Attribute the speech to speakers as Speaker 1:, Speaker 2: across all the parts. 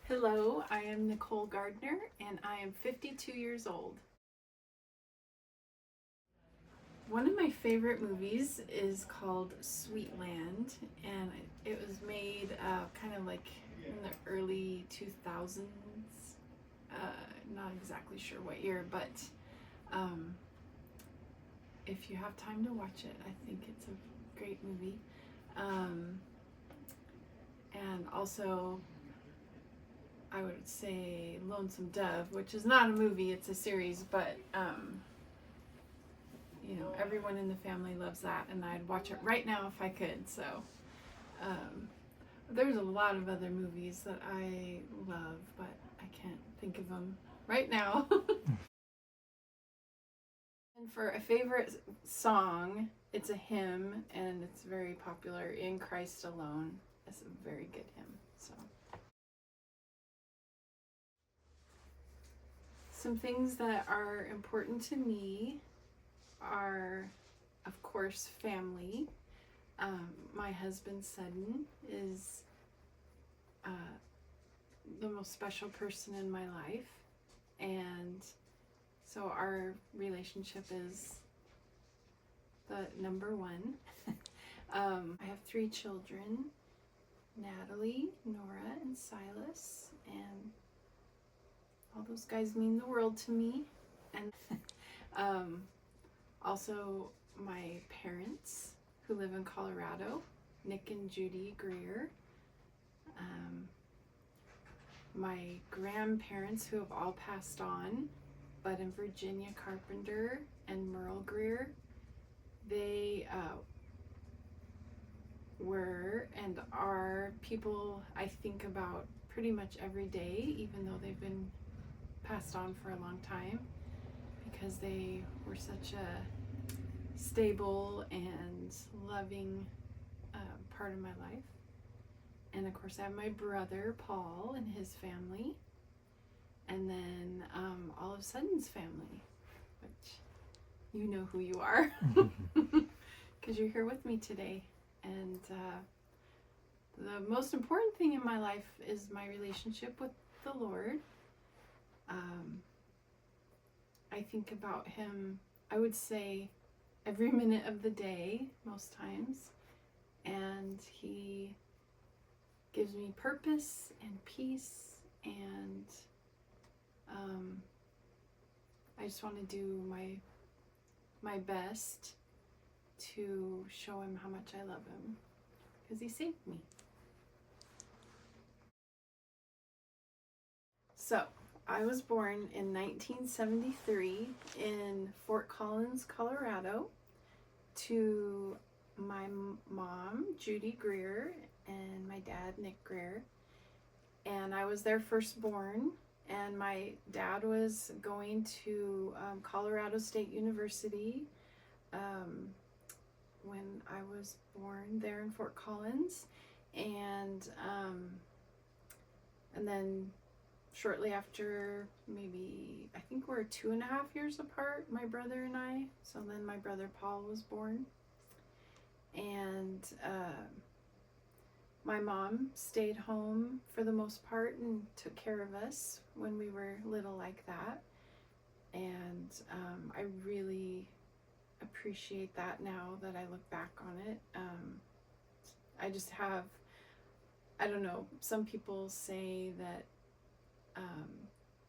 Speaker 1: Hello, I am Nicole Gardner and I am 52 years old. One of my favorite movies is called Sweetland, and it was made kind of like in the early 2000s. Not exactly sure what year, but um, if you have time to watch it, I think it's a great movie. Um, and also, I would say Lonesome Dove, which is not a movie, it's a series, but everyone in the family loves that, and I'd watch it right now if I could. So there's a lot of other movies that I love, but I can't think of them right now. And for a favorite song, it's a hymn, and it's very popular. In Christ Alone. It's a very good hymn. So some things that are important to me are, of course, family. My husband, Sudden, is the most special person in my life. And so our relationship is the number one. I have 3 children, Natalie, Nora, and Silas. And all those guys mean the world to me. And also my parents, who live in Colorado, Nick and Judy Greer. My grandparents, who have all passed on, Bud and Virginia Carpenter and Merle Greer. They were and are people I think about pretty much every day, even though they've been passed on for a long time, because they were such a stable and loving part of my life. And of course I have my brother Paul and his family, and then all of Sutton's family, which you know who you are because you're here with me today. And the most important thing in my life is my relationship with the Lord. I think about him, I would say, every minute of the day, most times, and he gives me purpose and peace, and I just want to do my best to show him how much I love him, because he saved me. So, I was born in 1973 in Fort Collins, Colorado, to my mom, Judy Greer, and my dad, Nick Greer. And I was their firstborn, and my dad was going to Colorado State University when I was born there in Fort Collins. And then shortly after, maybe, I think we're 2.5 years apart, my brother and I. So then my brother Paul was born. And my mom stayed home for the most part and took care of us when we were little like that. And I really appreciate that now that I look back on it. I just have, I don't know, some people say that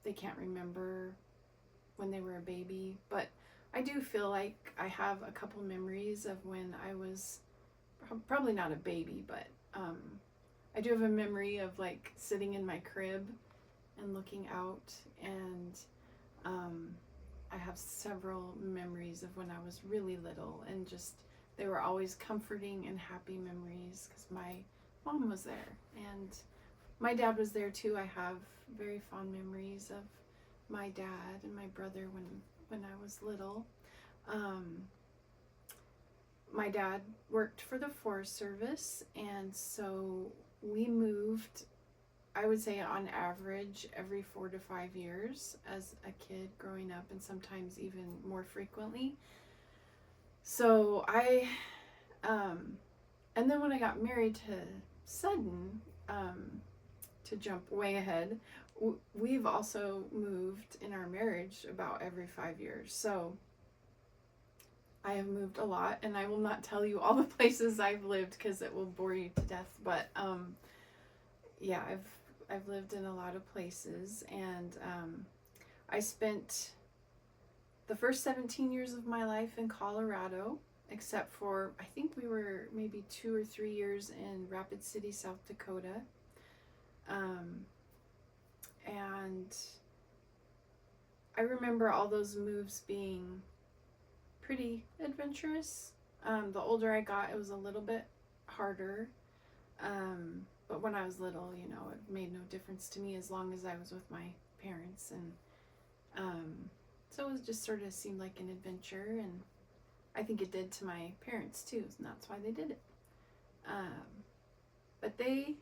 Speaker 1: they can't remember when they were a baby, but I do feel like I have a couple memories of when I was probably not a baby, but I do have a memory of like sitting in my crib and looking out, and I have several memories of when I was really little, and just they were always comforting and happy memories because my mom was there and my dad was there too. I have very fond memories of my dad and my brother when I was little. My dad worked for the Forest Service, and so we moved, I would say on average, every 4 to 5 years as a kid growing up, and sometimes even more frequently. So and then when I got married to Sudden, to jump way ahead, we've also moved in our marriage about every 5 years. So I have moved a lot, and I will not tell you all the places I've lived because it will bore you to death. But yeah, I've lived in a lot of places, and I spent the first 17 years of my life in Colorado, except for I think we were maybe 2 or 3 years in Rapid City, South Dakota. And I remember all those moves being pretty adventurous. The older I got, it was a little bit harder. But when I was little, you know, it made no difference to me as long as I was with my parents. And so it was just sort of seemed like an adventure. And I think it did to my parents too, and that's why they did it. But they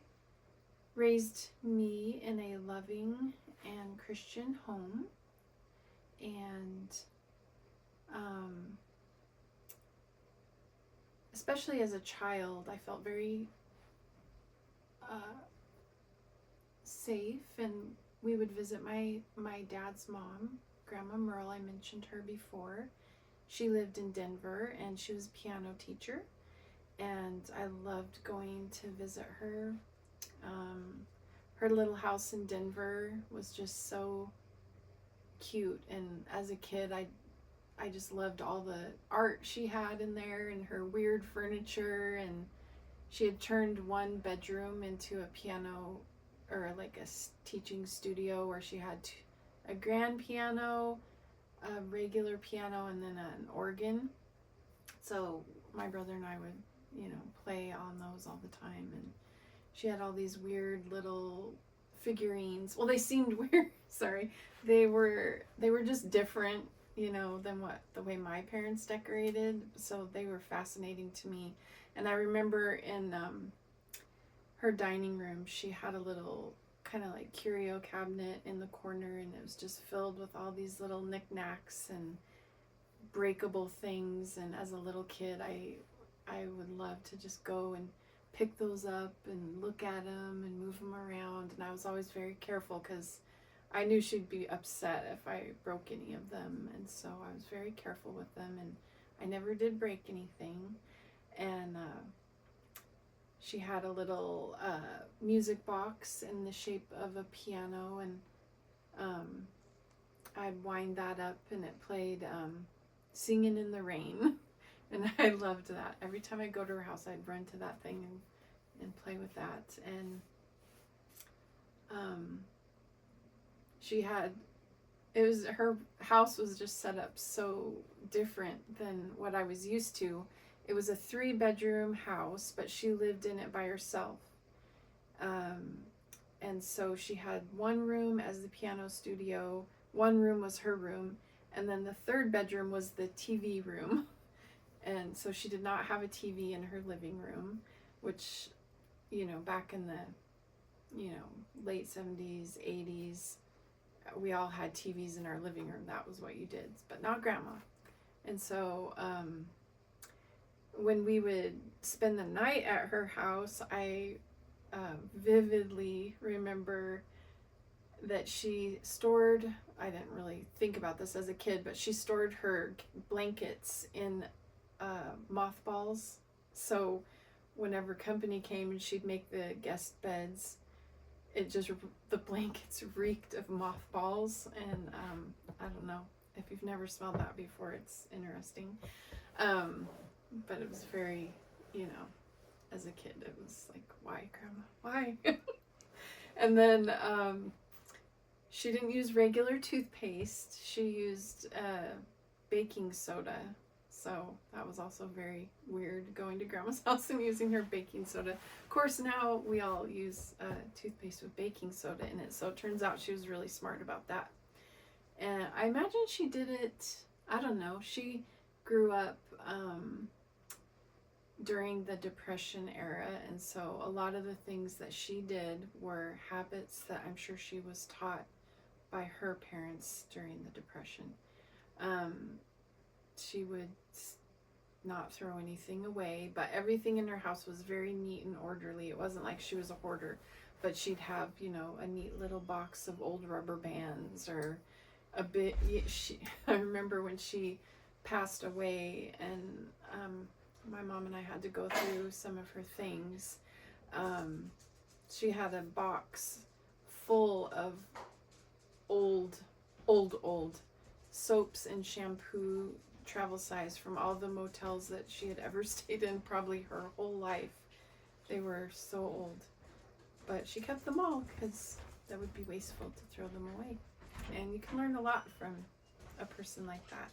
Speaker 1: raised me in a loving and Christian home. And especially as a child, I felt very safe, and we would visit my dad's mom, Grandma Merle. I mentioned her before. She lived in Denver, and she was a piano teacher, and I loved going to visit her. Her little house in Denver was just so cute, and as a kid, I just loved all the art she had in there and her weird furniture. And she had turned one bedroom into a piano, or like a teaching studio, where she had a grand piano, a regular piano, and then an organ. So my brother and I would, you know, play on those all the time. And she had all these weird little figurines. Well, they seemed weird. Sorry. They were just different, you know, than the way my parents decorated. So they were fascinating to me. And I remember in her dining room, she had a little kind of like curio cabinet in the corner, and it was just filled with all these little knickknacks and breakable things. And as a little kid, I would love to just go and pick those up and look at them and move them around. And I was always very careful because I knew she'd be upset if I broke any of them. And so I was very careful with them, and I never did break anything. And she had a little music box in the shape of a piano, and I'd wind that up, and it played Singing in the Rain. And I loved that. Every time I'd go to her house, I'd run to that thing and play with that. And her house was just set up so different than what I was used to. It was a 3-bedroom house, but she lived in it by herself. And so she had one room as the piano studio, one room was her room, and then the 3rd bedroom was the TV room. And so she did not have a TV in her living room, which, you know, back in the, you know, late 70s, 80s, we all had TVs in our living room. That was what you did, but not Grandma. And so when we would spend the night at her house, I vividly remember that she stored, I didn't really think about this as a kid, but she stored her blankets in mothballs. So whenever company came and she'd make the guest beds, the blankets reeked of mothballs. And I don't know if you've never smelled that before, it's interesting. But it was very, you know, as a kid, it was like, why, Grandma? Why? And then she didn't use regular toothpaste. She used baking soda. So that was also very weird, going to Grandma's house and using her baking soda. Of course, now we all use toothpaste with baking soda in it. So it turns out she was really smart about that. And I imagine she did it, I don't know, she grew up during the Depression era. And so a lot of the things that she did were habits that I'm sure she was taught by her parents during the Depression. She would not throw anything away, but everything in her house was very neat and orderly. It wasn't like she was a hoarder, but she'd have, you know, a neat little box of old rubber bands or a bit. I remember when she passed away, and my mom and I had to go through some of her things. She had a box full of old soaps and shampoo, travel size, from all the motels that she had ever stayed in, probably her whole life. They were so old, but she kept them all because that would be wasteful to throw them away. And you can learn a lot from a person like that.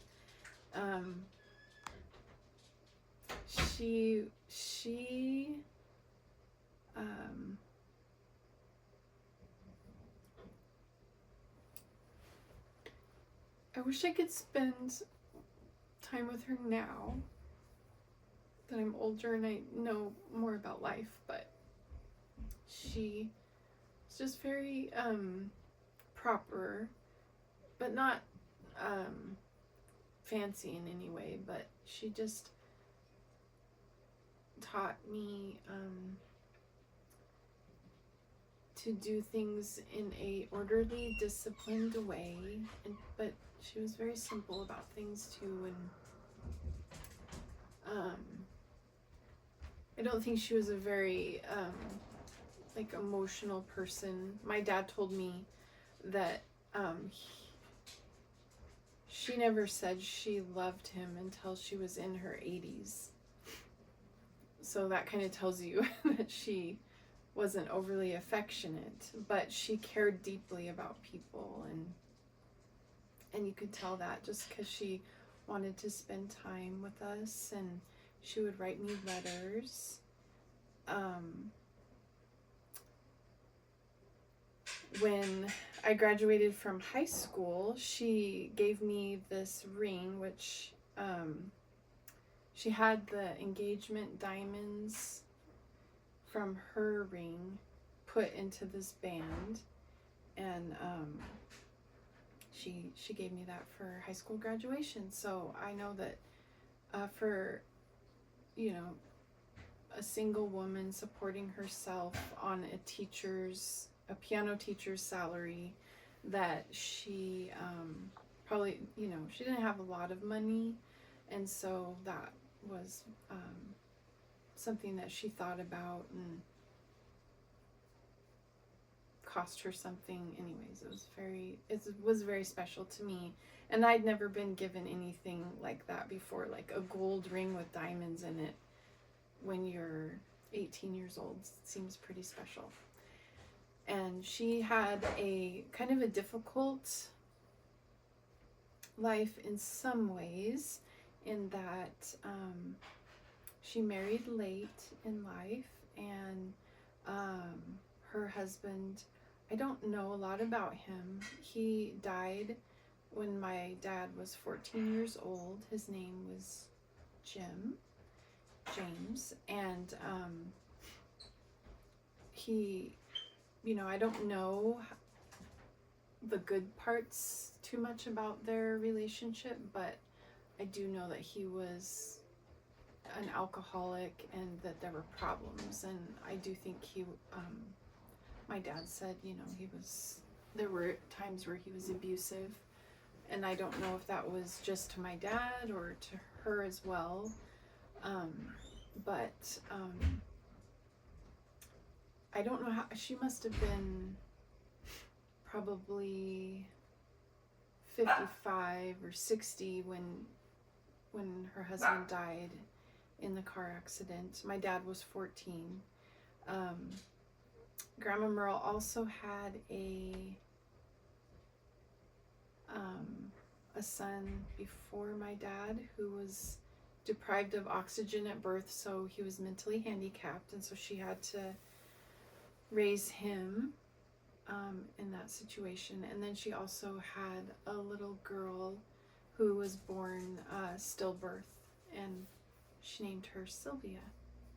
Speaker 1: She I wish I could spend time with her now that I'm older and I know more about life, but she was just very proper, but not fancy in any way, but she just taught me to do things in a orderly, disciplined way, but she was very simple about things too. And I don't think she was a very like emotional person. My dad told me that she never said she loved him until she was in her 80s. So that kind of tells you that she wasn't overly affectionate, but she cared deeply about people, and you could tell that just because she wanted to spend time with us, and she would write me letters. When I graduated from high school, she gave me this ring, which she had the engagement diamonds from her ring put into this band, and she gave me that for high school graduation. So I know that for, you know, a single woman supporting herself on a piano teacher's salary, that she probably, you know, she didn't have a lot of money, and so that was something that she thought about and cost her something. Anyways, it was very special to me, and I'd never been given anything like that before, like a gold ring with diamonds in it when you're 18 years old. Seems pretty special. And she had a kind of a difficult life in some ways, in that she married late in life, and her husband, I don't know a lot about him. He died when my dad was 14 years old. His name was James, and he, you know, I don't know the good parts too much about their relationship, but I do know that he was an alcoholic and that there were problems, and I do think my dad said, you know, there were times where he was abusive, and I don't know if that was just to my dad or to her as well, but I don't know how, she must have been probably 55 or 60 when her husband died in the car accident. My dad was 14. Grandma Merle also had a son before my dad who was deprived of oxygen at birth, so he was mentally handicapped, and so she had to raise him in that situation. And then she also had a little girl who was born stillbirth, and she named her Sylvia,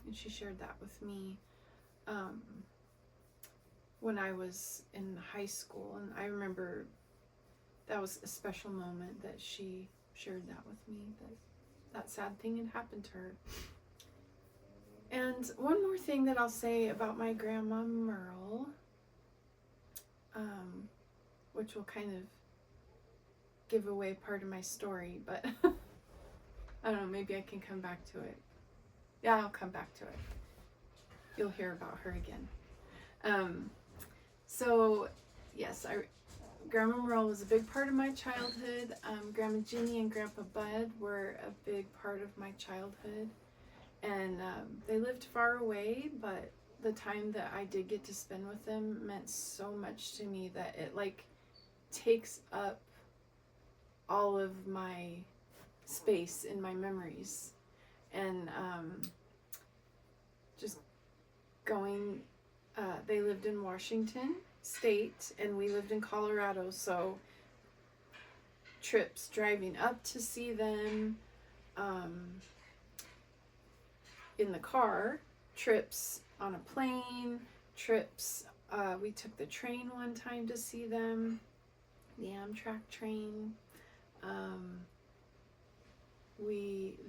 Speaker 1: and she shared that with me when I was in high school. And I remember that was a special moment that she shared that with me, that that sad thing had happened to her. And one more thing that I'll say about my grandma Merle, which will kind of give away part of my story, but I don't know, maybe I can come back to it. Yeah, I'll come back to it. You'll hear about her again. So, yes, Grandma Merle was a big part of my childhood. Grandma Ginny and Grandpa Bud were a big part of my childhood. And they lived far away, but the time that I did get to spend with them meant so much to me that it like takes up all of my space in my memories. And just going, they lived in Washington State and we lived in Colorado, so trips driving up to see them in the car, trips on a plane, trips, we took the train one time to see them, the Amtrak train.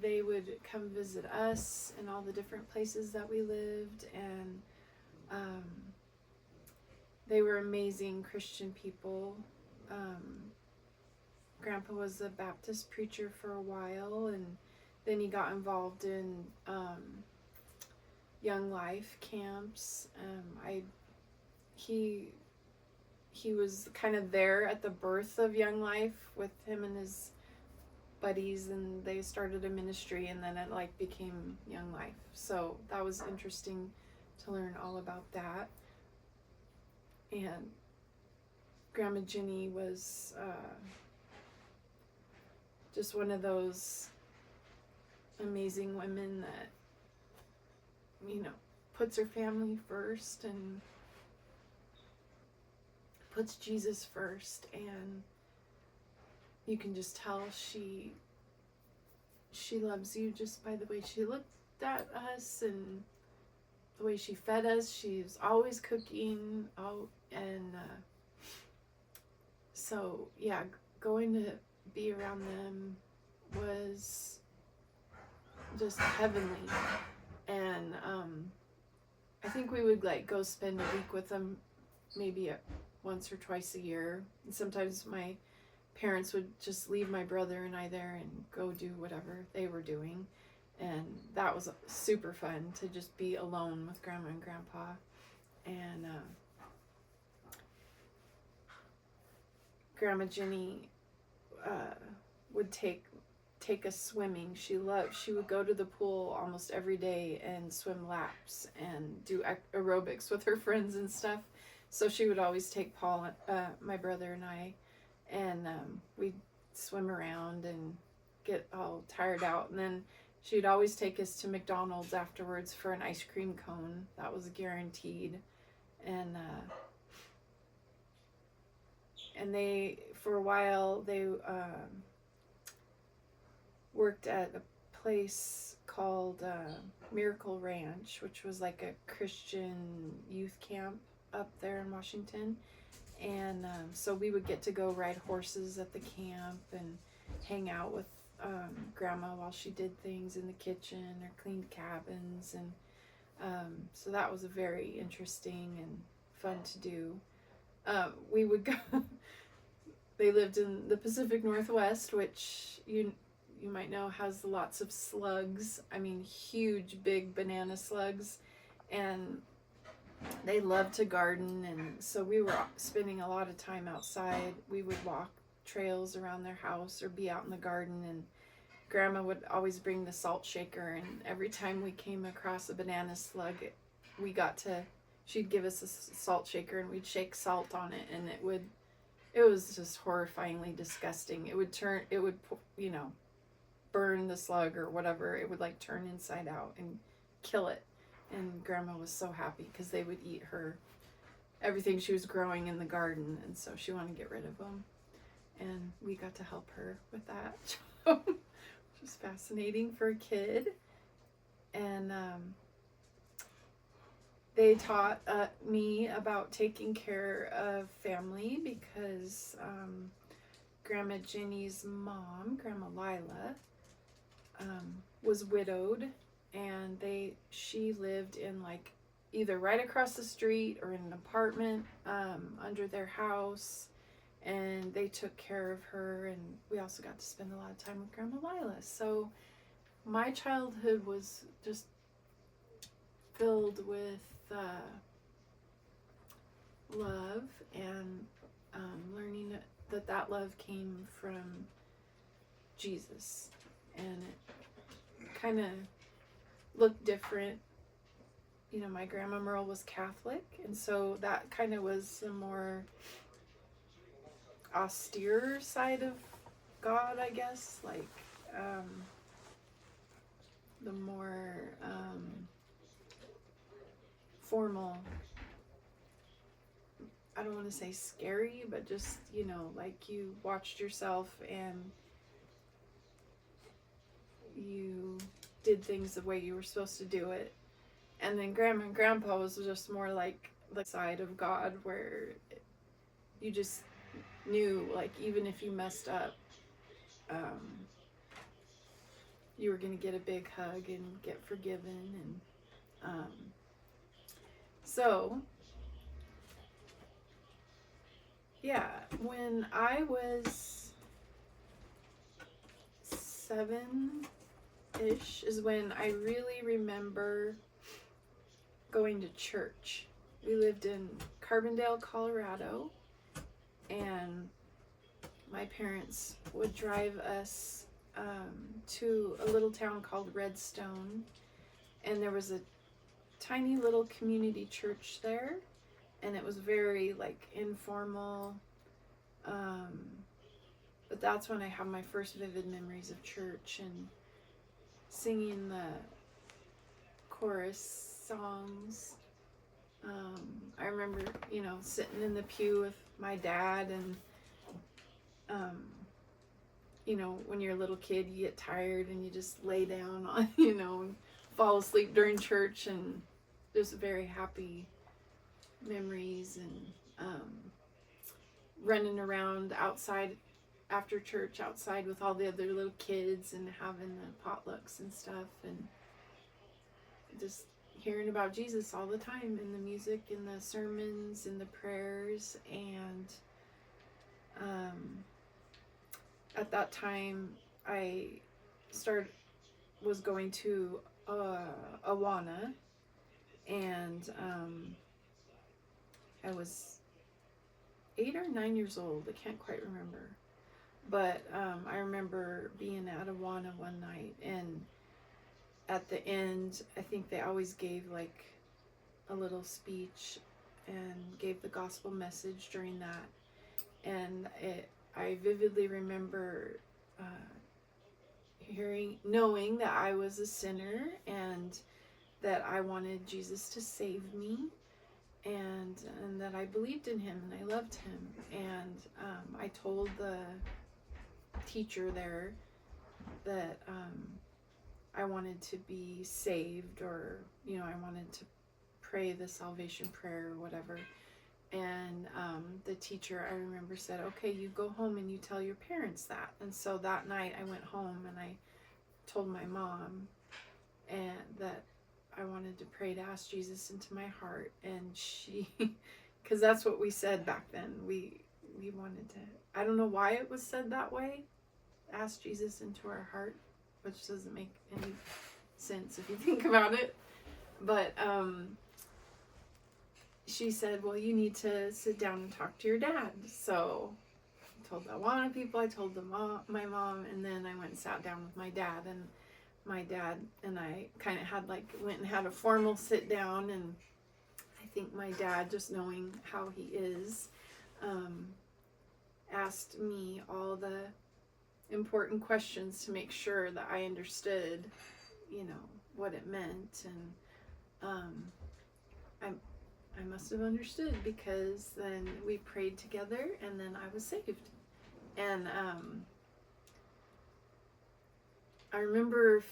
Speaker 1: They would come visit us in all the different places that we lived, and they were amazing Christian people. Grandpa was a Baptist preacher for a while, and then he got involved in Young Life camps. He was kind of there at the birth of Young Life with him and his buddies, and they started a ministry, and then it like became Young Life. So that was interesting to learn all about that. And Grandma Ginny was just one of those amazing women that, you know, puts her family first and puts Jesus first, and you can just tell she loves you just by the way she looked at us and the way she fed us. She's always cooking, and so yeah, going to be around them was just heavenly. And I think we would like go spend a week with them maybe once or twice a year, and sometimes my parents would just leave my brother and I there and go do whatever they were doing, and that was super fun to just be alone with Grandma and Grandpa. And Grandma Ginny would take us swimming. She would go to the pool almost every day and swim laps and do aerobics with her friends and stuff. So she would always take Paul, my brother and I, and we'd swim around and get all tired out. And then she'd always take us to McDonald's afterwards for an ice cream cone. That was guaranteed. And they, for a while, they worked at a place called Miracle Ranch, which was like a Christian youth camp up there in Washington. And so we would get to go ride horses at the camp and hang out with Grandma while she did things in the kitchen or cleaned cabins. And so that was a very interesting and fun to do. We would go, they lived in the Pacific Northwest, which you might know has lots of slugs. I mean, huge, big banana slugs. And they loved to garden, and so we were spending a lot of time outside. We would walk trails around their house or be out in the garden, and Grandma would always bring the salt shaker, and every time we came across a banana slug, she'd give us a salt shaker and we'd shake salt on it, and it was just horrifyingly disgusting. It would burn the slug or whatever. It would like turn inside out and kill it. And Grandma was so happy because they would eat everything she was growing in the garden, and so she wanted to get rid of them. And we got to help her with that, which was fascinating for a kid. And they taught me about taking care of family because Grandma Ginny's mom, Grandma Lila, was widowed, and she lived in like either right across the street or in an apartment under their house, and they took care of her, and we also got to spend a lot of time with Grandma Lila. So my childhood was just filled with love, and learning that love came from Jesus, and it kind of looked different. You know, my grandma Merle was Catholic, and so that kind of was the more austere side of God, I guess, like the more formal. I don't want to say scary, but just, you know, like you watched yourself and you did things the way you were supposed to do it. And then Grandma and Grandpa was just more like the side of God, where you just knew, like, even if you messed up, you were going to get a big hug and get forgiven. And so, yeah, when I was 7-ish is when I really remember going to church. We lived in Carbondale, Colorado, and my parents would drive us to a little town called Redstone, and there was a tiny little community church there, and it was very like informal, but that's when I have my first vivid memories of church and singing the chorus songs. I remember, you know, sitting in the pew with my dad, and you know, when you're a little kid, you get tired and you just lay down on, you know, and fall asleep during church, and just very happy memories, and running around outside after church, outside with all the other little kids and having the potlucks and stuff, and just hearing about Jesus all the time in the music, in the sermons, in the prayers. And at that time I was going to Awana, and I was 8 or 9 years old. I can't quite remember, but I remember being at Awana one night, and at the end, I think they always gave like a little speech and gave the gospel message during that. And I vividly remember knowing that I was a sinner, and that I wanted Jesus to save me, and that I believed in him and I loved him. And I told the teacher there that I wanted to be saved, or, you know, I wanted to pray the salvation prayer or whatever. And the teacher, I remember, said, okay, you go home and you tell your parents that. And so that night I went home and I told my mom and that I wanted to pray to ask Jesus into my heart. And she, because that's what we said back then. We wanted to, I don't know why it was said that way, ask Jesus into our heart, which doesn't make any sense if you think about it. But she said, well, you need to sit down and talk to your dad. So I told the Awana people, I told my mom, and then I went and sat down with my dad. And my dad and I kind of went and had a formal sit down. And I think my dad, just knowing how he is, asked me all the important questions to make sure that I understood, you know, what it meant. And I must have understood, because then we prayed together, and then I was saved. And I remember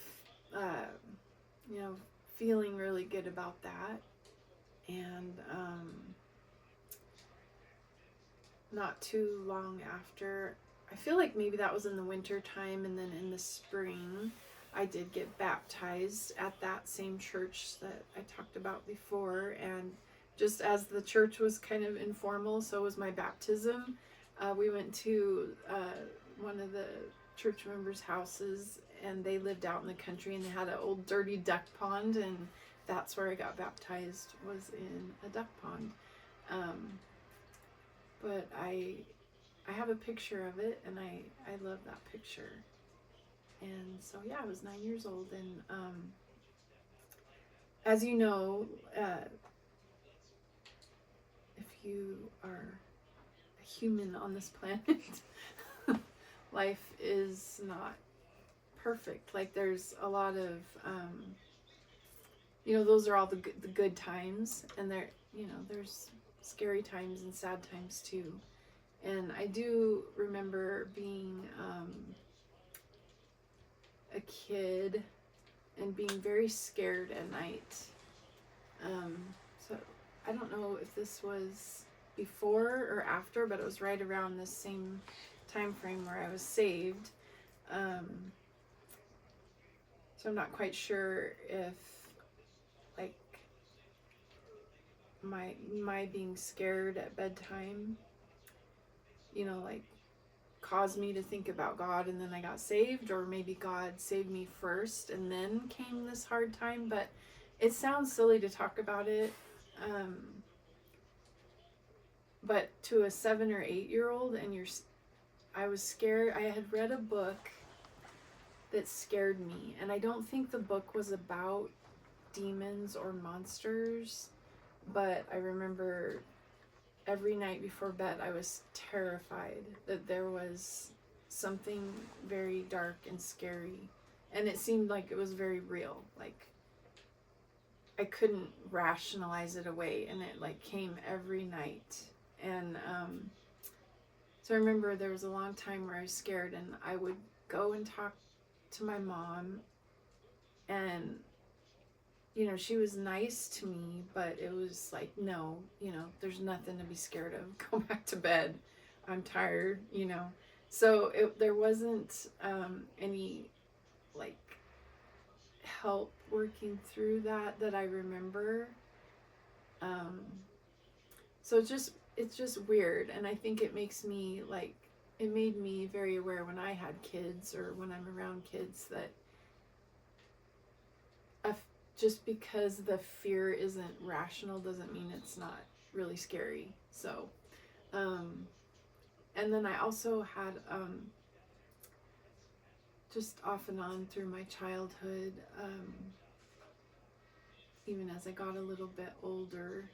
Speaker 1: you know, feeling really good about that. And not too long after, I feel like maybe that was in the winter time, and then in the spring I did get baptized at that same church that I talked about before, and just as the church was kind of informal, so was my baptism. We went to one of the church members' houses, and they lived out in the country, and they had an old dirty duck pond, and that's where I got baptized, was in a duck pond. But I have a picture of it, and I love that picture. And so yeah, I was 9 years old, and as you know, if you are a human on this planet, life is not perfect. Like, there's a lot of those are all the good times, and there's scary times and sad times too. And I do remember being a kid and being very scared at night. So I don't know if this was before or after, but it was right around this same time frame where I was saved. So I'm not quite sure if, like, my being scared at bedtime, like, caused me to think about God, and then I got saved, or maybe God saved me first and then came this hard time. But it sounds silly to talk about it, but to a 7 or 8 year old, and I was scared. I had read a book that scared me, and I don't think the book was about demons or monsters, but I remember every night before bed I was terrified that there was something very dark and scary, and it seemed like it was very real. Like, I couldn't rationalize it away, and it like came every night. And so I remember there was a long time where I was scared, and I would go and talk to my mom, and she was nice to me, but it was like, no, there's nothing to be scared of. Go back to bed. I'm tired, So there wasn't any, like, help working through that I remember. So it's just weird, and I think it makes me, like, it made me very aware when I had kids, or when I'm around kids, that just because the fear isn't rational doesn't mean it's not really scary. So, and then I also had, just off and on through my childhood, even as I got a little bit older,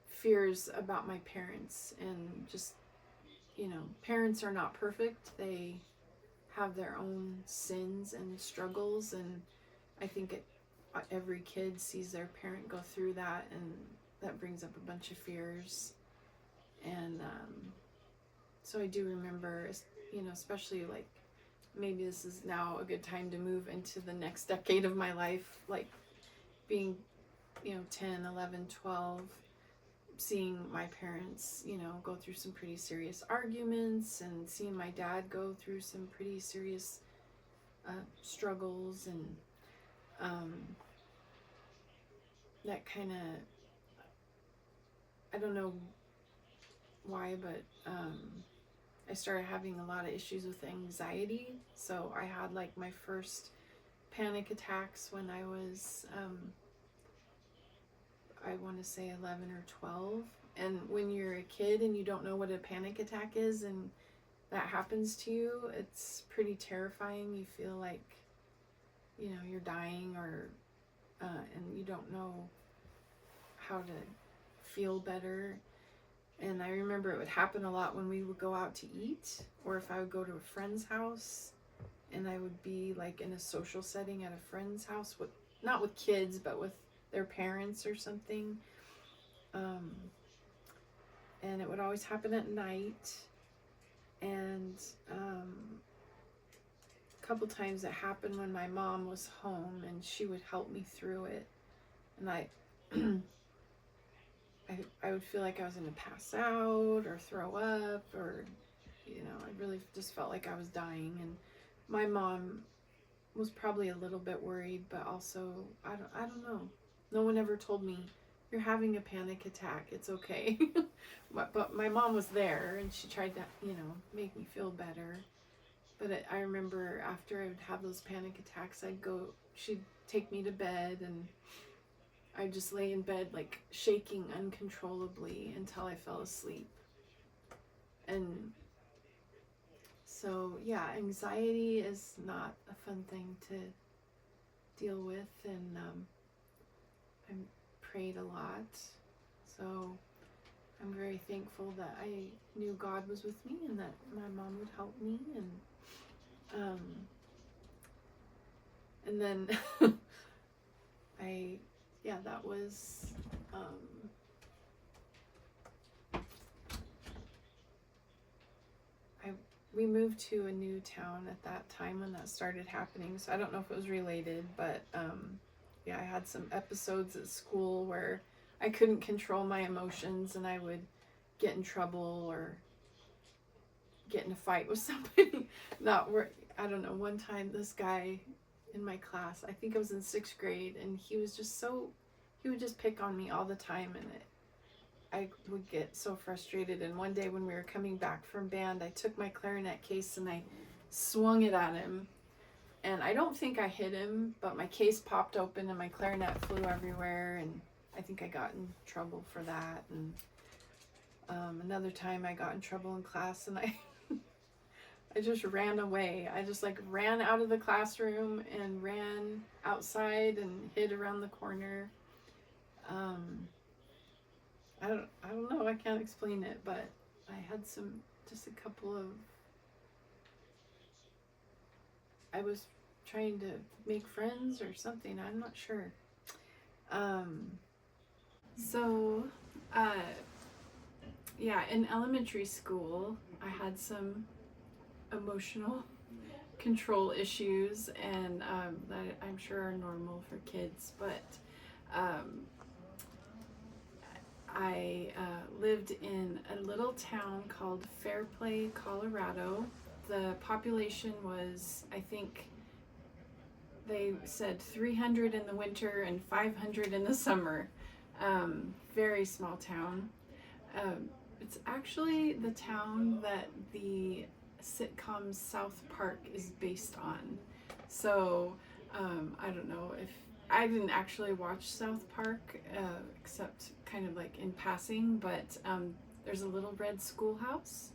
Speaker 1: fears about my parents, and just, parents are not perfect. They have their own sins and struggles, and I think every kid sees their parent go through that, and that brings up a bunch of fears. And so I do remember, especially, like, maybe this is now a good time to move into the next decade of my life, like being 10, 11, 12, seeing my parents go through some pretty serious arguments, and seeing my dad go through some pretty serious struggles, and that kind of, I don't know why, but I started having a lot of issues with anxiety. So I had, like, my first panic attacks when I was I want to say 11 or 12. And when you're a kid and you don't know what a panic attack is, and that happens to you, it's pretty terrifying. You feel like, you're dying, or and you don't know how to feel better. And I remember it would happen a lot when we would go out to eat, or if I would go to a friend's house, and I would be, like, in a social setting at a friend's house, not with kids, but with their parents or something. And it would always happen at night. And a couple times it happened when my mom was home, and she would help me through it. And I would feel like I was going to pass out or throw up, or I really just felt like I was dying. And my mom was probably a little bit worried, but also I don't know. No one ever told me you're having a panic attack. It's okay. But my mom was there and she tried to, make me feel better. But I remember after I would have those panic attacks, she'd take me to bed and I'd just lay in bed like shaking uncontrollably until I fell asleep. And so, yeah, anxiety is not a fun thing to deal with. And I prayed a lot. So I'm very thankful that I knew God was with me and that my mom would help me. And then that was, we moved to a new town at that time when that started happening. So I don't know if it was related, but I had some episodes at school where I couldn't control my emotions and I would get in trouble or get in a fight with somebody. I don't know, one time this guy in my class, I think I was in 6th grade, and he would just pick on me all the time, and I would get so frustrated. And one day when we were coming back from band, I took my clarinet case and I swung it at him. And I don't think I hit him, but my case popped open and my clarinet flew everywhere, and I think I got in trouble for that. And another time I got in trouble in class and I just ran away. I just ran out of the classroom and ran outside and hid around the corner. I don't know. I can't explain it, but I had just a couple of. I was trying to make friends or something. I'm not sure. In elementary school, I had some emotional control issues, and that I'm sure are normal for kids, but I lived in a little town called Fairplay, Colorado. The population was, I think they said 300 in the winter and 500 in the summer. Very small town. It's actually the town that the sitcom South Park is based on. So I don't know if I didn't actually watch South Park except kind of like in passing, but there's a little red schoolhouse,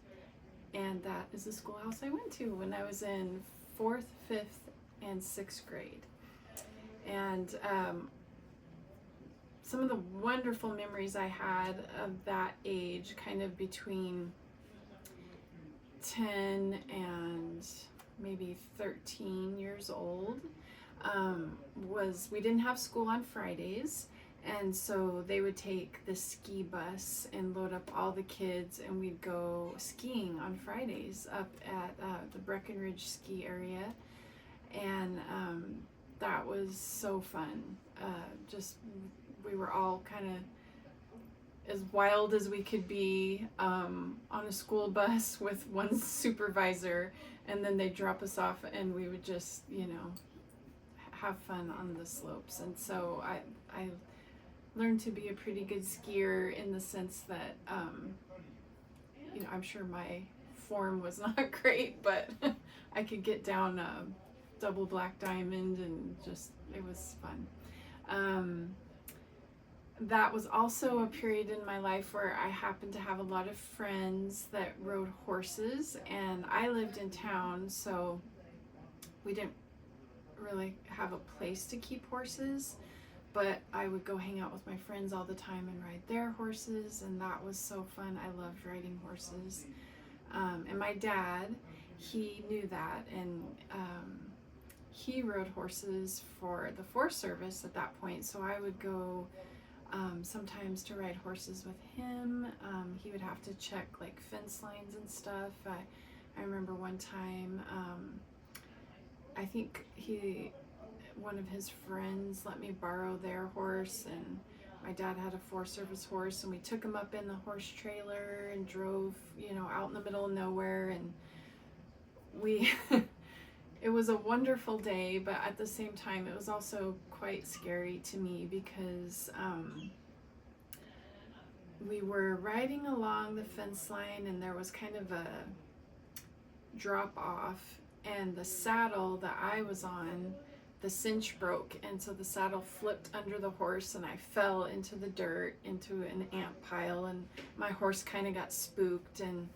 Speaker 1: and that is the schoolhouse I went to when I was in 4th, 5th, and 6th grade. And some of the wonderful memories I had of that age, kind of between 10 and maybe 13 years old, was we didn't have school on Fridays, and so they would take the ski bus and load up all the kids, and we'd go skiing on Fridays up at the Breckenridge ski area. And that was so fun. We were all kind of as wild as we could be on a school bus with one supervisor, and then they'd drop us off and we would just, have fun on the slopes. And so I learned to be a pretty good skier in the sense that, I'm sure my form was not great, but I could get down double black diamond, and just, it was fun. That was also a period in my life where I happened to have a lot of friends that rode horses, and I lived in town, so we didn't really have a place to keep horses, but I would go hang out with my friends all the time and ride their horses, and that was so fun. I loved riding horses. And my dad, he knew that, and he rode horses for the Forest Service at that point, so I would go sometimes to ride horses with him. He would have to check like fence lines and stuff. I remember one time, I think one of his friends let me borrow their horse, and my dad had a Forest Service horse, and we took him up in the horse trailer and drove, out in the middle of nowhere, and we it was a wonderful day, but at the same time, it was also quite scary to me because we were riding along the fence line and there was kind of a drop off, and the saddle that I was on, the cinch broke, and so the saddle flipped under the horse and I fell into the dirt, into an ant pile, and my horse kind of got spooked, and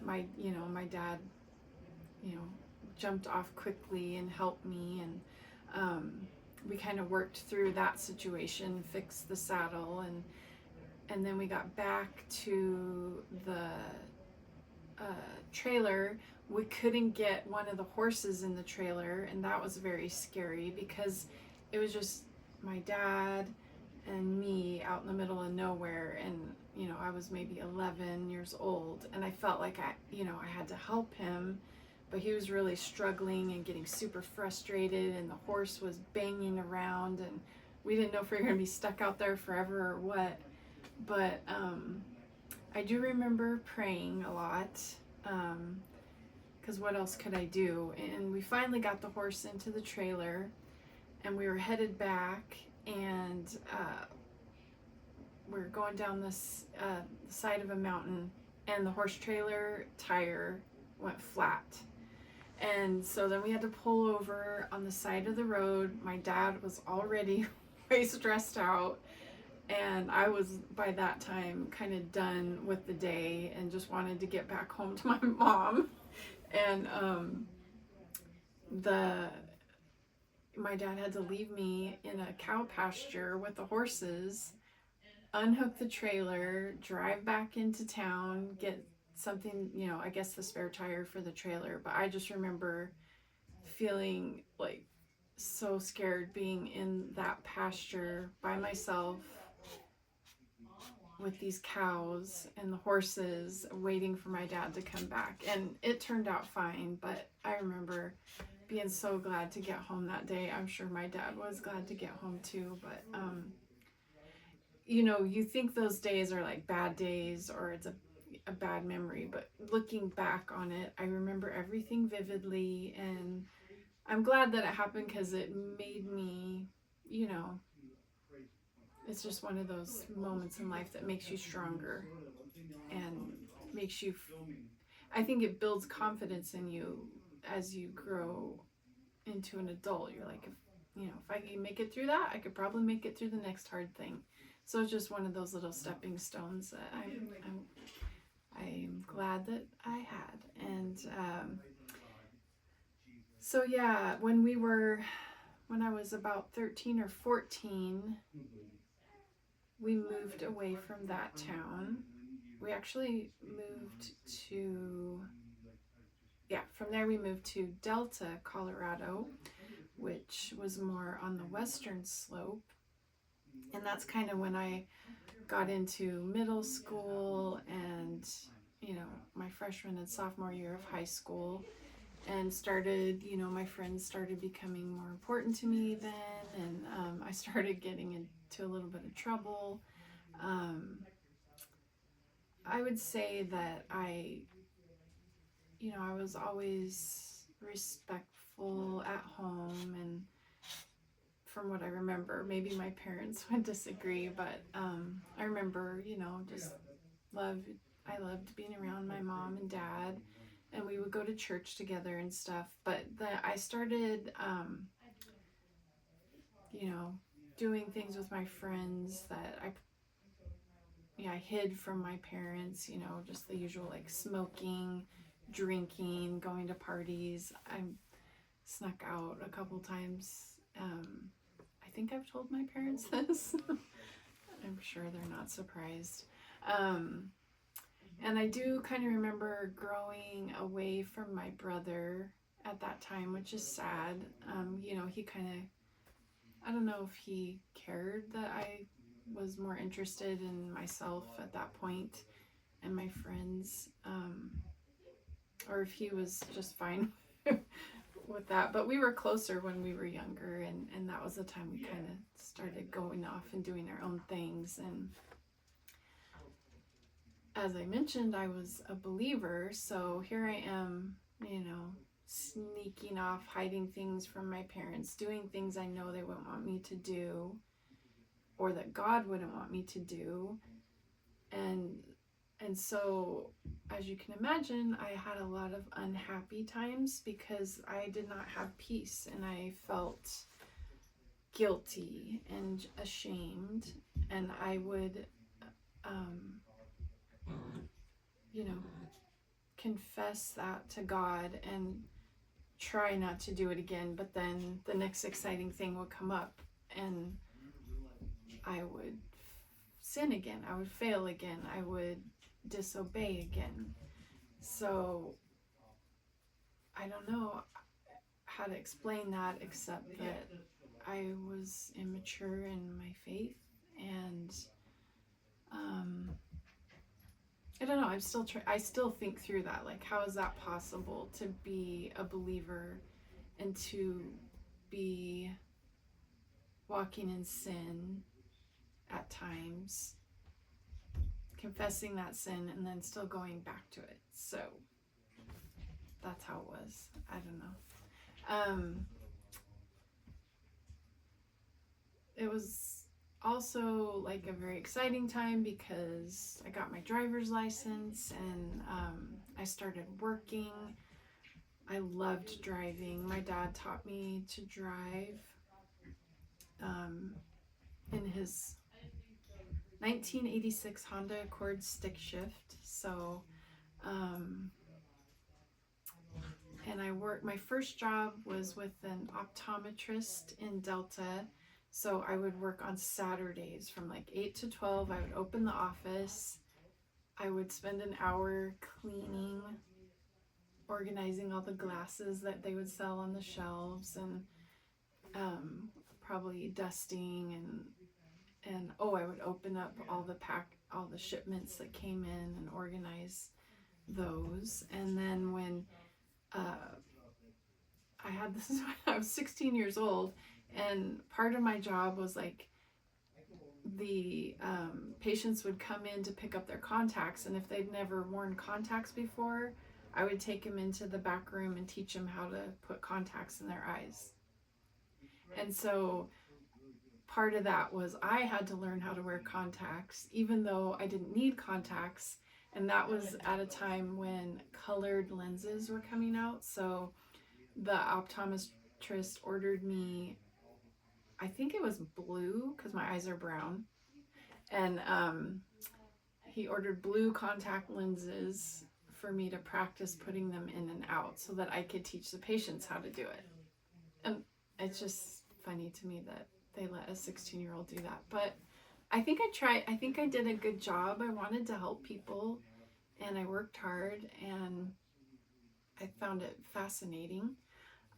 Speaker 1: my dad, jumped off quickly and helped me, and we kind of worked through that situation, fixed the saddle, and then we got back to the trailer. We couldn't get one of the horses in the trailer, and that was very scary because it was just my dad and me out in the middle of nowhere, and I was maybe 11 years old, and I felt like I had to help him, but he was really struggling and getting super frustrated, and the horse was banging around, and we didn't know if we were going to be stuck out there forever or what. But I do remember praying a lot, because what else could I do? And we finally got the horse into the trailer, and we were headed back, and we were going down this side of a mountain, and the horse trailer tire went flat. And so then we had to pull over on the side of the road. My dad was already way stressed out, and I was by that time kind of done with the day and just wanted to get back home to my mom. And my dad had to leave me in a cow pasture with the horses, unhook the trailer, drive back into town, get something, I guess the spare tire for the trailer. But I just remember feeling like so scared being in that pasture by myself with these cows and the horses, waiting for my dad to come back. And it turned out fine, but I remember being so glad to get home that day. I'm sure my dad was glad to get home too, but you think those days are like bad days, or it's a bad memory, but looking back on it, I remember everything vividly, and I'm glad that it happened because it made me, it's just one of those moments in life that makes you stronger and makes you, I think it builds confidence in you as you grow into an adult. You're like, if I can make it through that, I could probably make it through the next hard thing. So it's just one of those little stepping stones that I'm glad that I had. And so yeah, when I was about 13 or 14, we moved away from that town. We actually moved to, from there we moved to Delta, Colorado, which was more on the western slope. And that's kind of when I got into middle school and, my freshman and sophomore year of high school, and started, my friends started becoming more important to me then, and I started getting into a little bit of trouble. I would say that I was always respectful at home, and from what I remember, maybe my parents would disagree, but I remember, just I loved being around my mom and dad, and we would go to church together and stuff. But I started, doing things with my friends that I hid from my parents, just the usual, like smoking, drinking, going to parties. I snuck out a couple times. I think I've told my parents this. I'm sure they're not surprised. And I do kind of remember growing away from my brother at that time, which is sad. He kind of, I don't know if he cared that I was more interested in myself at that point and my friends, or if he was just fine with that. But we were closer when we were younger, and that was the time we kind of started going off and doing our own things. And as I mentioned, I was a believer, so here I am, sneaking off, hiding things from my parents, doing things I know they wouldn't want me to do, or that God wouldn't want me to do. And so, as you can imagine, I had a lot of unhappy times because I did not have peace, and I felt guilty and ashamed, and I would um, you know, confess that to God and try not to do it again, but then the next exciting thing would come up and I would sin again, I would fail again, I would disobey again. So I don't know how to explain that except that I was immature in my faith, and I don't know, I still think through that, like, how is that possible to be a believer and to be walking in sin at times, confessing that sin, and then still going back to it. So that's how it was. I don't know. It was also like a very exciting time because I got my driver's license, and I started working. I loved driving. My dad taught me to drive in his 1986 Honda Accord stick shift. So, and my first job was with an optometrist in Delta. So I would work on Saturdays from like 8 to 12. I would open the office. I would spend an hour cleaning, organizing all the glasses that they would sell on the shelves, and probably dusting, and I would open up all the shipments that came in and organize those. And then when I had this when I was 16 years old, and part of my job was like the patients would come in to pick up their contacts, and if they'd never worn contacts before, I would take them into the back room and teach them how to put contacts in their eyes. And so part of that was I had to learn how to wear contacts, even though I didn't need contacts. And that was at a time when colored lenses were coming out. So the optometrist ordered me, I think it was blue, because my eyes are brown. And he ordered blue contact lenses for me to practice putting them in and out so that I could teach the patients how to do it. And it's just funny to me that they let a 16-year-old do that. But I think I did a good job. I wanted to help people, and I worked hard, and I found it fascinating.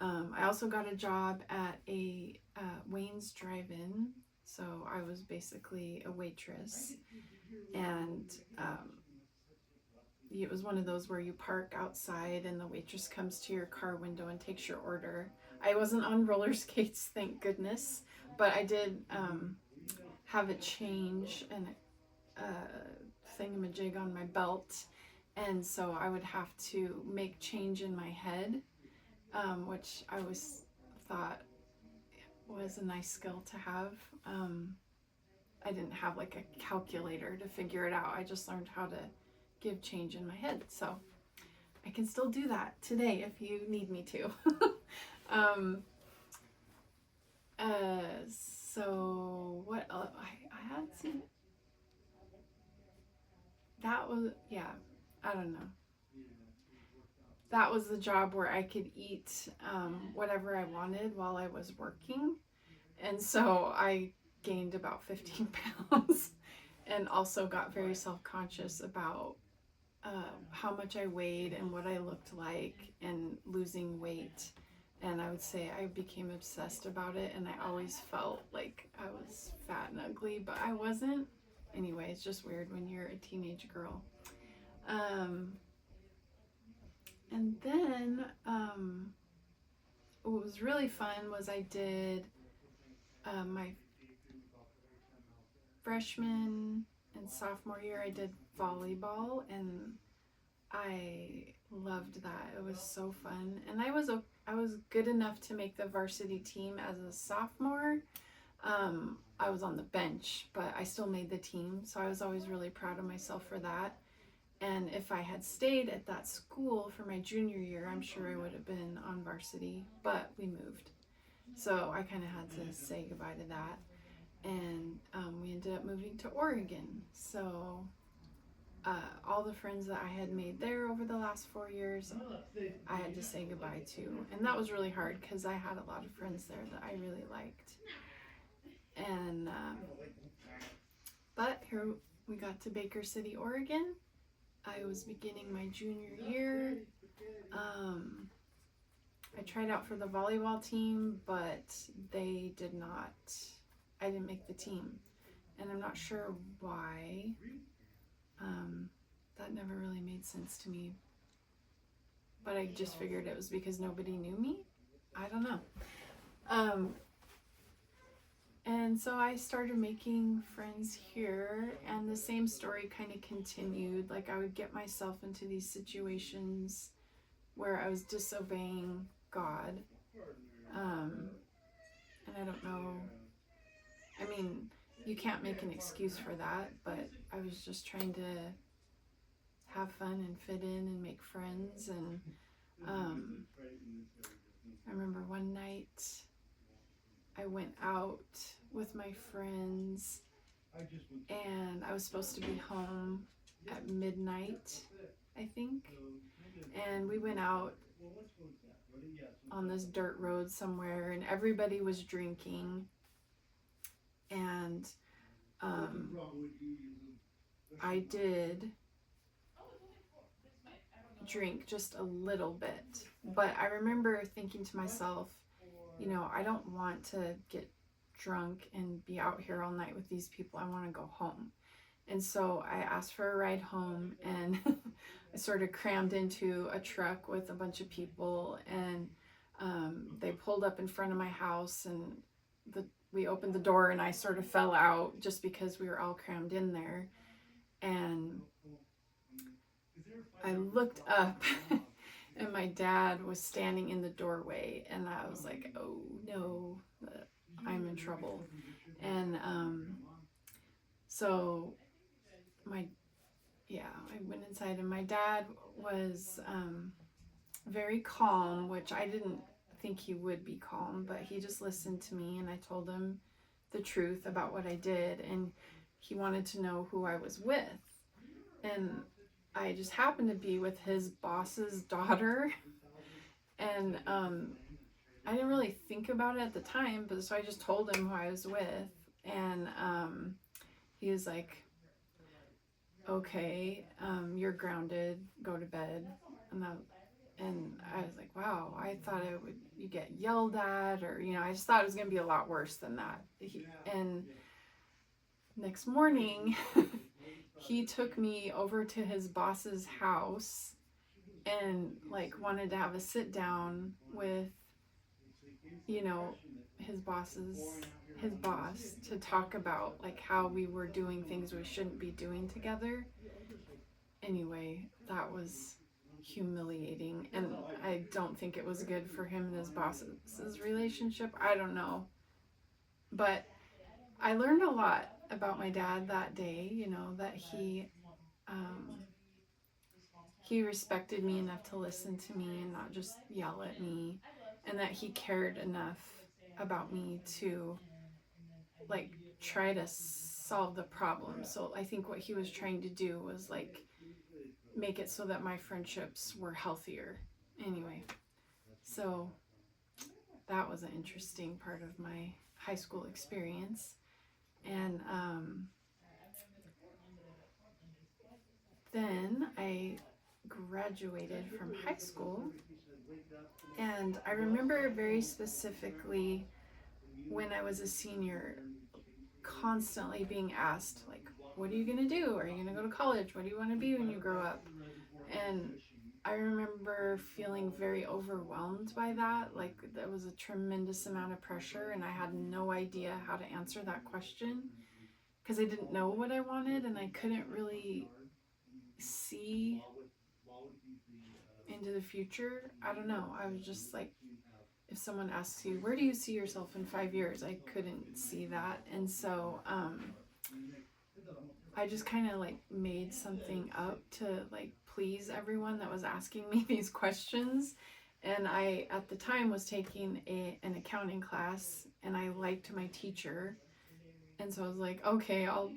Speaker 1: I also got a job at a Wayne's Drive-In, so I was basically a waitress, and it was one of those where you park outside and the waitress comes to your car window and takes your order. I wasn't on roller skates, thank goodness, but I did have a change and a thingamajig on my belt, and so I would have to make change in my head, which I always thought was a nice skill to have. I didn't have like a calculator to figure it out. I just learned how to give change in my head. So I can still do that today if you need me to. So what else? I had some, that was, yeah, I don't know. That was the job where I could eat whatever I wanted while I was working. And so I gained about 15 pounds and also got very self-conscious about how much I weighed and what I looked like and losing weight. And I would say I became obsessed about it, and I always felt like I was fat and ugly, but I wasn't. Anyway, it's just weird when you're a teenage girl. And then what was really fun was I did my freshman and sophomore year, I did volleyball, and I loved that. It was so fun, and I was good enough to make the varsity team as a sophomore. I was on the bench, but I still made the team, so I was always really proud of myself for that. And if I had stayed at that school for my junior year, I'm sure I would have been on varsity, but we moved. So I kind of had to say goodbye to that. And we ended up moving to Oregon. So all the friends that I had made there over the last 4 years, I had to say goodbye to. And that was really hard because I had a lot of friends there that I really liked. And, but here we got to Baker City, Oregon. I was beginning my junior year. I tried out for the volleyball team, but they did not, I didn't make the team. And I'm not sure why. That never really made sense to me. But I just figured it was because nobody knew me. I don't know. And so I started making friends here, and the same story kind of continued. Like, I would get myself into these situations where I was disobeying God. And I don't know. I mean, you can't make an excuse for that, but I was just trying to have fun and fit in and make friends. And I remember one night I went out with my friends, and I was supposed to be home at midnight, I think. And we went out on this dirt road somewhere, and everybody was drinking. And I did drink just a little bit. But I remember thinking to myself, you know, I don't want to get drunk and be out here all night with these people. I want to go home. And so I asked for a ride home, and I sort of crammed into a truck with a bunch of people, and they pulled up in front of my house, and we opened the door, and I sort of fell out just because we were all crammed in there. And I looked up and my dad was standing in the doorway, and I was like, oh no, I'm in trouble. And so I went inside, and my dad was very calm, which I didn't think he would be calm, but he just listened to me, and I told him the truth about what I did, and he wanted to know who I was with. And I just happened to be with his boss's daughter, and I didn't really think about it at the time, but so I just told him who I was with, and he was like, okay, you're grounded, go to bed. And I was like, wow, I thought you get yelled at, or, you know, I just thought it was going to be a lot worse than that. And next morning, he took me over to his boss's house and like wanted to have a sit down with, you know, his boss to talk about like how we were doing things we shouldn't be doing together. Anyway, that was humiliating, and I don't think it was good for him and his boss's relationship. I don't know, but I learned a lot about my dad that day, you know, that he respected me enough to listen to me and not just yell at me, and that he cared enough about me to like try to solve the problem. So I think what he was trying to do was like make it so that my friendships were healthier. Anyway, so that was an interesting part of my high school experience. And then I graduated from high school, and I remember very specifically when I was a senior constantly being asked, like, what are you going to do? Are you going to go to college? What do you want to be when you grow up? And I remember feeling very overwhelmed by that. Like, there was a tremendous amount of pressure, and I had no idea how to answer that question because I didn't know what I wanted, and I couldn't really see into the future, I don't know. I was just like, if someone asks you, where do you see yourself in 5 years? I couldn't see that. And so I just kind of like made something up to like please everyone that was asking me these questions. And I, at the time, was taking an accounting class, and I liked my teacher. And so I was like, okay, I'll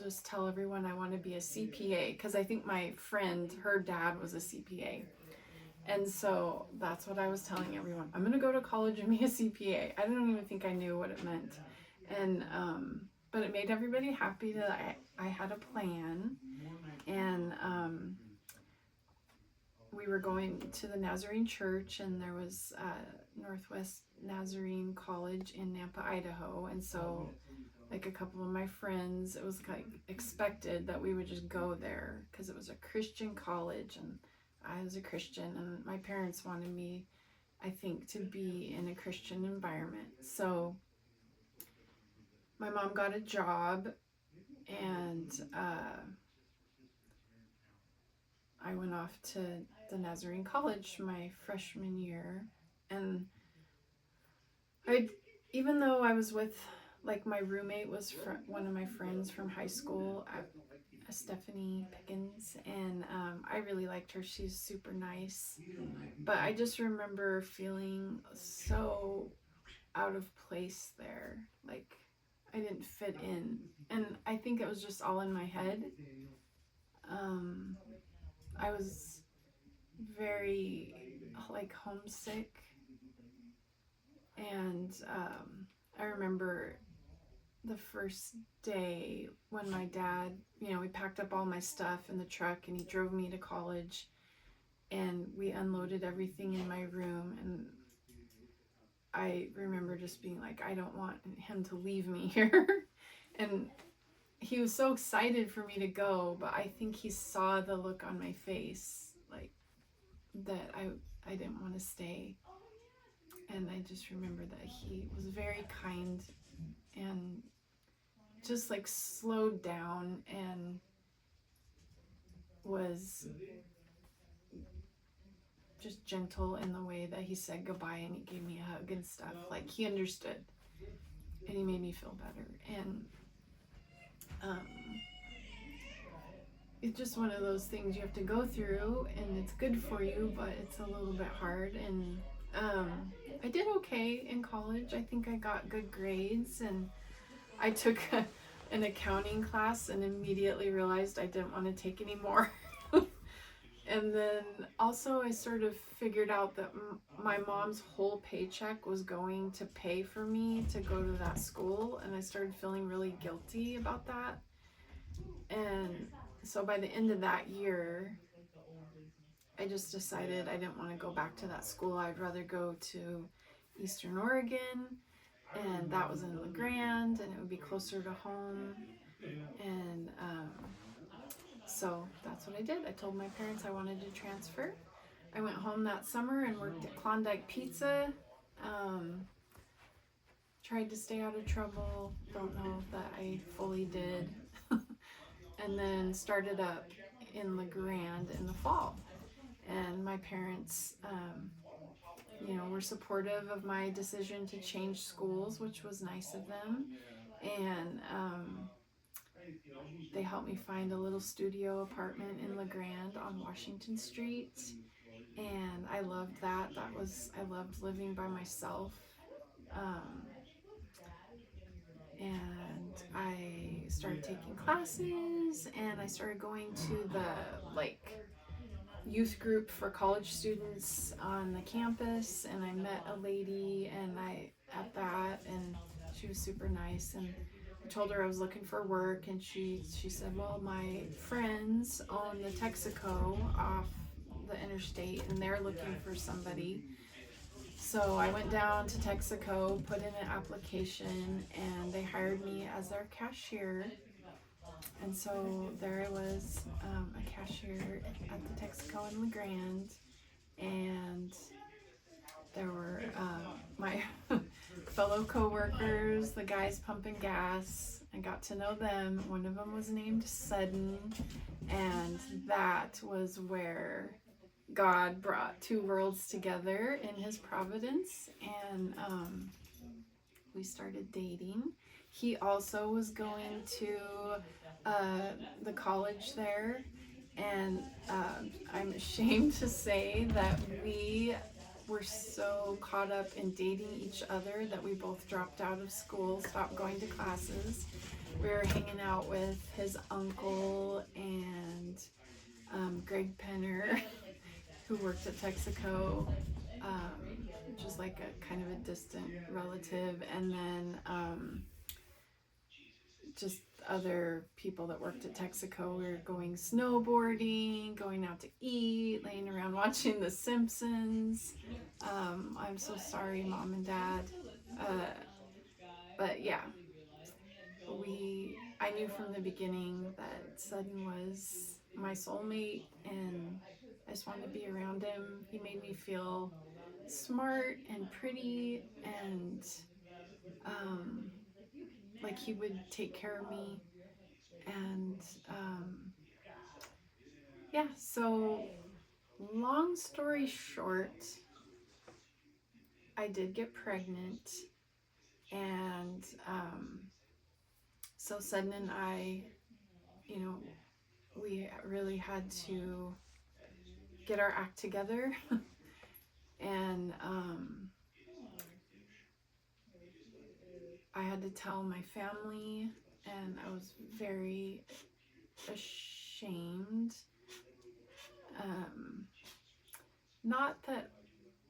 Speaker 1: just tell everyone I want to be a CPA, because I think my friend, her dad was a CPA. And so that's what I was telling everyone. I'm going to go to college and be a CPA. I don't even think I knew what it meant. And, but it made everybody happy that I had a plan. And we were going to the Nazarene church, and there was Northwest Nazarene College in Nampa, Idaho. And so like a couple of my friends, it was like expected that we would just go there because it was a Christian college, and I was a Christian, and my parents wanted me, I think, to be in a Christian environment. So my mom got a job, and I went off to the Nazarene College my freshman year. And even though I was with, like, my roommate was one of my friends from high school, Stephanie Pickens, and I really liked her. She's super nice. But I just remember feeling so out of place there. Like, I didn't fit in. And I think it was just all in my head. I was very, like, homesick. And I remember the first day when my dad, we packed up all my stuff in the truck, and he drove me to college, and we unloaded everything in my room. And I remember just being like, I don't want him to leave me here. And he was so excited for me to go, but I think he saw the look on my face, like, that I didn't want to stay. And I just remember that he was very kind and just like slowed down and was just gentle in the way that he said goodbye, and he gave me a hug and stuff. Like, he understood, and he made me feel better. And it's just one of those things you have to go through, and it's good for you, but it's a little bit hard. And I did okay in college. I think I got good grades, and I took an accounting class and immediately realized I didn't want to take any more. And then also I sort of figured out that my mom's whole paycheck was going to pay for me to go to that school, and I started feeling really guilty about that. And so by the end of that year, I just decided I didn't want to go back to that school. I'd rather go to Eastern Oregon, and that was in LeGrand, and it would be closer to home. And so that's what I did. I told my parents I wanted to transfer. I went home that summer and worked at Klondike Pizza. Tried to stay out of trouble. Don't know that I fully did. And then started up in LeGrand in the fall. And my parents, were supportive of my decision to change schools, which was nice of them. And they helped me find a little studio apartment in LeGrand on Washington Street. And I loved that. I loved living by myself. And I started taking classes, and I started going to the, like, youth group for college students on the campus, and I met a lady at that, and she was super nice. And I told her I was looking for work, and she said, well, my friends own the Texaco off the interstate, and they're looking for somebody. So I went down to Texaco, put in an application, and they hired me as their cashier. And so there I was, a cashier at the Texaco in LeGrand, and there were my fellow co-workers, the guys pumping gas. I got to know them. One of them was named Sudden, and that was where God brought two worlds together in His providence, and we started dating. He also was going to the college there, and I'm ashamed to say that we were so caught up in dating each other that we both dropped out of school, stopped going to classes. We were hanging out with his uncle and Greg Penner, who worked at Texaco, which is like a kind of a distant relative, and then just other people that worked at Texaco. We were going snowboarding, going out to eat, laying around watching The Simpsons. I'm so sorry, Mom and Dad. But yeah, I knew from the beginning that Sudden was my soulmate, and I just wanted to be around him. He made me feel smart and pretty, and like he would take care of me. And yeah, so long story short, I did get pregnant, and so Sudden and I, you know, we really had to get our act together. And I had to tell my family, and I was very ashamed. Not that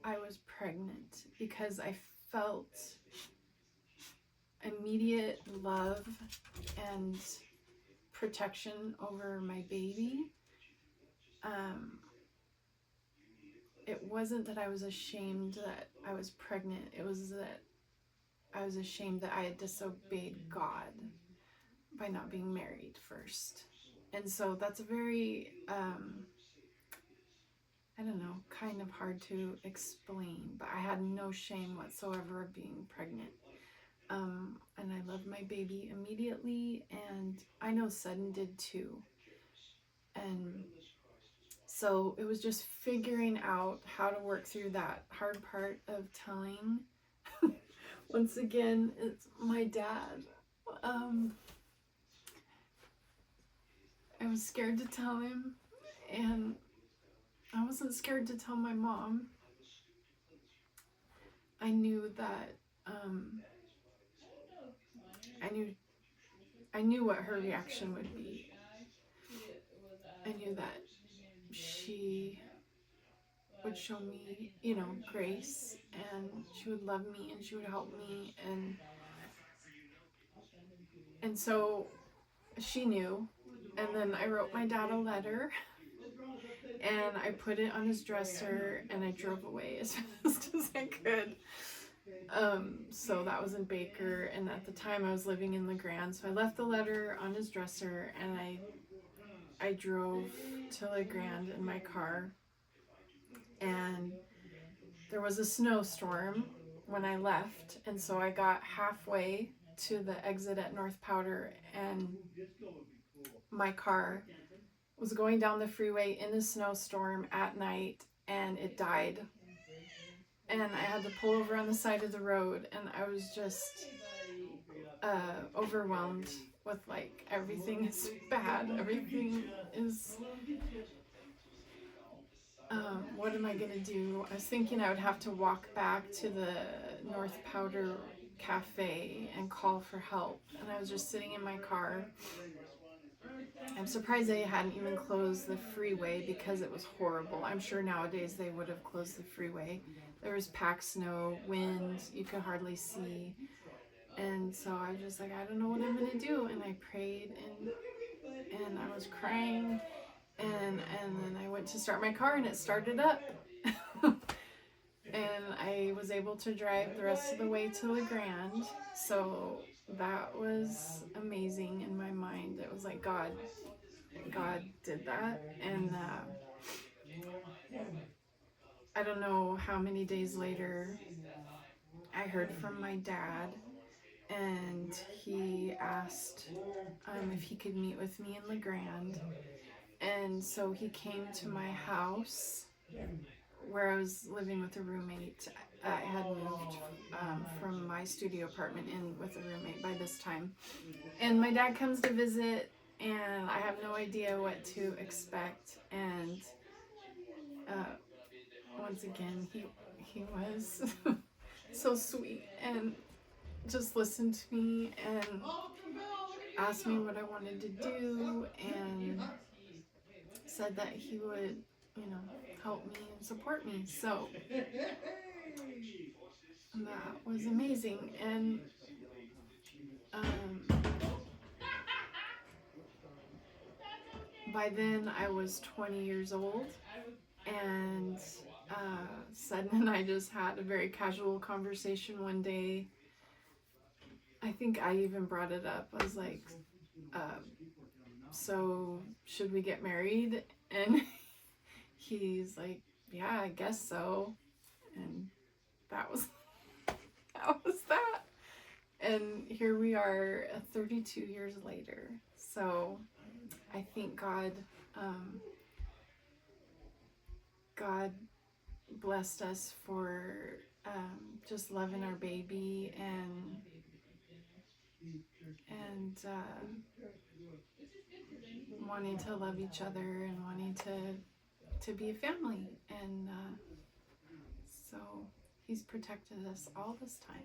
Speaker 1: I was pregnant, because I felt immediate love and protection over my baby. It wasn't that I was ashamed that I was pregnant. It was that I was ashamed that I had disobeyed God by not being married first. And so that's a very, I don't know, kind of hard to explain, but I had no shame whatsoever of being pregnant. And I loved my baby immediately, and I know Sudden did too. And so it was just figuring out how to work through that hard part of telling. Once again, it's my dad. I was scared to tell him, and I wasn't scared to tell my mom. I knew that I knew what her reaction would be. I knew that she would show me, grace, and she would love me, and she would help me, and so she knew. And then I wrote my dad a letter, and I put it on his dresser, and I drove away as fast as I could. So that was in Baker, and at the time I was living in LeGrand, so I left the letter on his dresser, and I drove to LeGrand in my car, and there was a snowstorm when I left, and so I got halfway to the exit at North Powder, and my car was going down the freeway in a snowstorm at night, and it died. And I had to pull over on the side of the road, and I was just overwhelmed with like, everything is bad, everything is what am I gonna do? I was thinking I would have to walk back to the North Powder Cafe and call for help, and I was just sitting in my car. I'm surprised they hadn't even closed the freeway, because it was horrible. I'm sure nowadays they would have closed the freeway. There was packed snow, wind, you could hardly see. And so I was just like, I don't know what I'm gonna do. And I prayed, and I was crying, and then I went to start my car, and it started up. And I was able to drive the rest of the way to LeGrand. So that was amazing in my mind. It was like God did that. And I don't know how many days later I heard from my dad, and he asked if he could meet with me in LeGrand. And so he came to my house, where I was living with a roommate. I had moved from my studio apartment in with a roommate by this time. And my dad comes to visit, and I have no idea what to expect. And once again, he was so sweet and just listened to me and asked me what I wanted to do and said that he would, help me and support me. So that was amazing. And um, by then I was 20 years old, and Sudden and I just had a very casual conversation one day. I think I even brought it up. I was like, so should we get married? And he's like, yeah, I guess so. And that was that. And here we are 32 years later. So I think God blessed us for just loving our baby and wanting to love each other and wanting to be a family. And so he's protected us all this time.